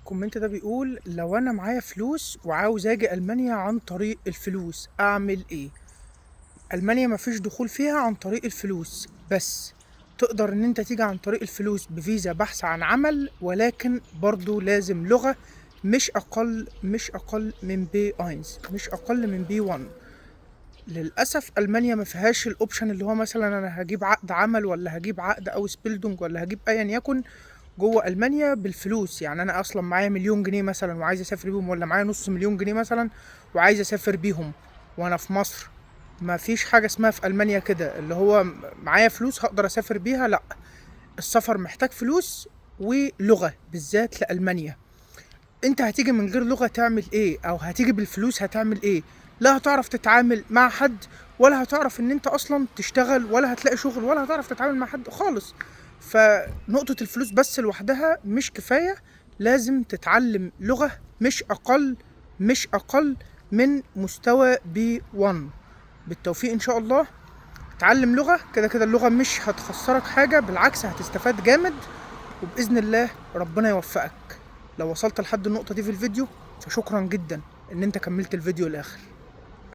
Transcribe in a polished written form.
الكومنت ده بيقول لو انا معايا فلوس وعاوز اجي المانيا عن طريق الفلوس اعمل ايه؟ المانيا مفيش دخول فيها عن طريق الفلوس، بس تقدر ان انت تيجي عن طريق الفلوس بفيزا بحث عن عمل، ولكن برضو لازم لغة مش اقل من بي اينز، مش اقل من بي 1. للاسف المانيا ما فيهاش الاوبشن اللي هو مثلا انا هجيب عقد عمل ولا هجيب عقد او سبيلدونج ولا هجيب ايا يكن جوه المانيا بالفلوس. يعني انا اصلا معايا مليون جنيه مثلا وعايز اسافر بيهم، ولا معايا نص مليون جنيه مثلا وعايز اسافر بيهم وانا في مصر، ما فيش حاجه اسمها في المانيا كده اللي هو معايا فلوس هقدر اسافر بيها. لا، السفر محتاج فلوس ولغه، بالذات لالمانيا. انت هتيجي من غير لغة تعمل ايه؟ او هتيجي بالفلوس هتعمل ايه؟ لا هتعرف تتعامل مع حد، ولا هتعرف ان انت اصلا تشتغل، ولا هتلاقي شغل، ولا هتعرف تتعامل مع حد خالص. فنقطة الفلوس بس لوحدها مش كفاية، لازم تتعلم لغة مش اقل من مستوى بي 1. بالتوفيق ان شاء الله. اتعلم لغة، كده كده اللغة مش هتخسرك حاجة، بالعكس هتستفاد جامد، وبإذن الله ربنا يوفقك. لو وصلت لحد النقطة دي في الفيديو فشكرا جدا ان انت كملت الفيديو للآخر.